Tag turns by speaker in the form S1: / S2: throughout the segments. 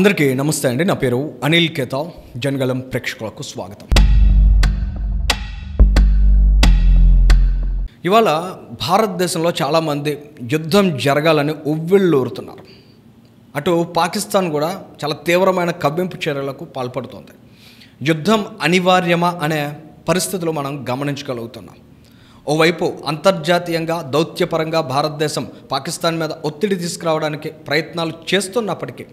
S1: అందరికీ నమస్తే అండి. నా పేరు అనిల్ కేతావ్. జనగలం ప్రేక్షకులకు స్వాగతం. ఇవాళ భారతదేశంలో చాలామంది యుద్ధం జరగాలని ఉవ్విళ్ళూరుతున్నారు. అటు పాకిస్తాన్ కూడా చాలా తీవ్రమైన కవ్వింపు చర్యలకు పాల్పడుతోంది. యుద్ధం అనివార్యమా అనే పరిస్థితులు మనం గమనించగలుగుతున్నాం. ఓవైపు అంతర్జాతీయంగా దౌత్యపరంగా భారతదేశం పాకిస్తాన్ మీద ఒత్తిడి తీసుకురావడానికి ప్రయత్నాలు చేస్తున్నప్పటికీ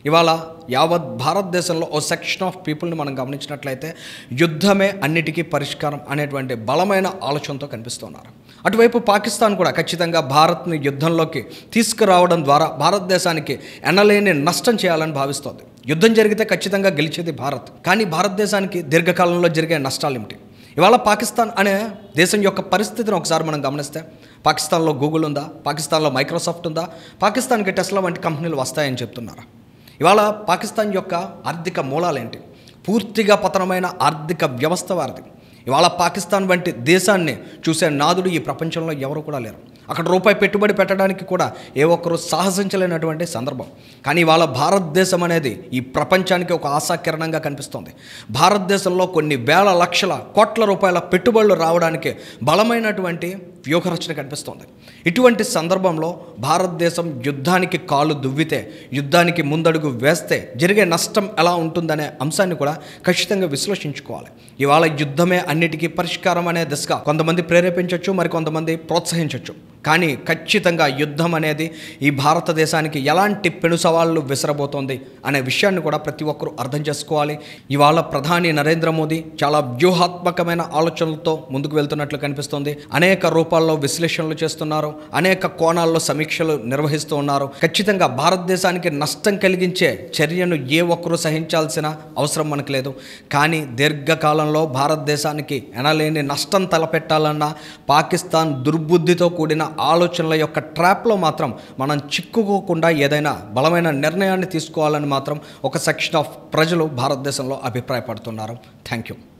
S1: ఇవాళ యావత్ భారతదేశంలో ఓ సెక్షన్ ఆఫ్ పీపుల్ని మనం గమనించినట్లయితే యుద్ధమే అన్నిటికీ పరిష్కారం అనేటువంటి బలమైన ఆలోచనతో కనిపిస్తున్నారు. అటువైపు పాకిస్తాన్ కూడా ఖచ్చితంగా భారత్ని యుద్ధంలోకి తీసుకురావడం ద్వారా భారతదేశానికి ఎనలేని నష్టం చేయాలని భావిస్తోంది. యుద్ధం జరిగితే ఖచ్చితంగా గెలిచేది భారత్. కానీ భారతదేశానికి దీర్ఘకాలంలో జరిగే నష్టాలు ఏమిటి? ఇవాళ పాకిస్తాన్ అనే దేశం యొక్క పరిస్థితిని ఒకసారి మనం గమనిస్తే పాకిస్తాన్లో గూగుల్ ఉందా? పాకిస్తాన్లో మైక్రోసాఫ్ట్ ఉందా? పాకిస్తాన్కి టెస్లా వంటి కంపెనీలు వస్తాయని చెప్తున్నారు. ఇవాళ పాకిస్తాన్ యొక్క ఆర్థిక మూలాలేంటి? పూర్తిగా పతనమైన ఆర్థిక వ్యవస్థ వారిది. ఇవాళ పాకిస్తాన్ వంటి దేశాన్ని చూసే నాదుడు ఈ ప్రపంచంలో ఎవరు కూడా లేరు. అక్కడ రూపాయి పెట్టుబడి పెట్టడానికి కూడా ఏ ఒక్కరూ సాహసించలేనటువంటి సందర్భం. కానీ ఇవాళ భారతదేశం అనేది ఈ ప్రపంచానికి ఒక ఆశాకిరణంగా కనిపిస్తోంది. భారతదేశంలో కొన్ని వేల లక్షల కోట్ల రూపాయల పెట్టుబడులు రావడానికి బలమైనటువంటి వ్యూహరచన కనిపిస్తోంది. ఇటువంటి సందర్భంలో భారతదేశం యుద్ధానికి కాలు దువ్వితే, యుద్ధానికి ముందడుగు వేస్తే జరిగే నష్టం ఎలా ఉంటుందనే అంశాన్ని కూడా ఖచ్చితంగా విశ్లేషించుకోవాలి. ఇవాళ యుద్ధమే అన్నిటికీ పరిష్కారం అనే దిశగా కొంతమంది ప్రేరేపించవచ్చు, మరి కొంతమంది ప్రోత్సహించవచ్చు. కానీ ఖచ్చితంగా యుద్ధం అనేది ఈ భారతదేశానికి ఎలాంటి పెను సవాళ్లు విసరబోతోంది అనే విషయాన్ని కూడా ప్రతి ఒక్కరూ అర్థం చేసుకోవాలి. ఇవాళ ప్రధాని నరేంద్ర మోదీ చాలా వ్యూహాత్మకమైన ఆలోచనలతో ముందుకు వెళ్తున్నట్లు కనిపిస్తోంది. అనేక రూపాల్లో విశ్లేషణలు చేస్తున్నారు, అనేక కోణాల్లో సమీక్షలు నిర్వహిస్తూ ఉన్నారు. ఖచ్చితంగా భారతదేశానికి నష్టం కలిగించే చర్యను ఏ ఒక్కరూ సహించాల్సిన అవసరం మనకు లేదు. కానీ దీర్ఘకాలంలో భారతదేశానికి ఎనలేని నష్టం తలపెట్టాలన్న పాకిస్తాన్ దుర్బుద్ధితో కూడిన ఆలోచనల యొక్క ట్రాప్లో మాత్రం మనం చిక్కుకోకుండా ఏదైనా బలమైన నిర్ణయాన్ని తీసుకోవాలని మాత్రం ఒక సెక్షన్ ఆఫ్ ప్రజలు భారతదేశంలో అభిప్రాయపడుతున్నారు. Thank you.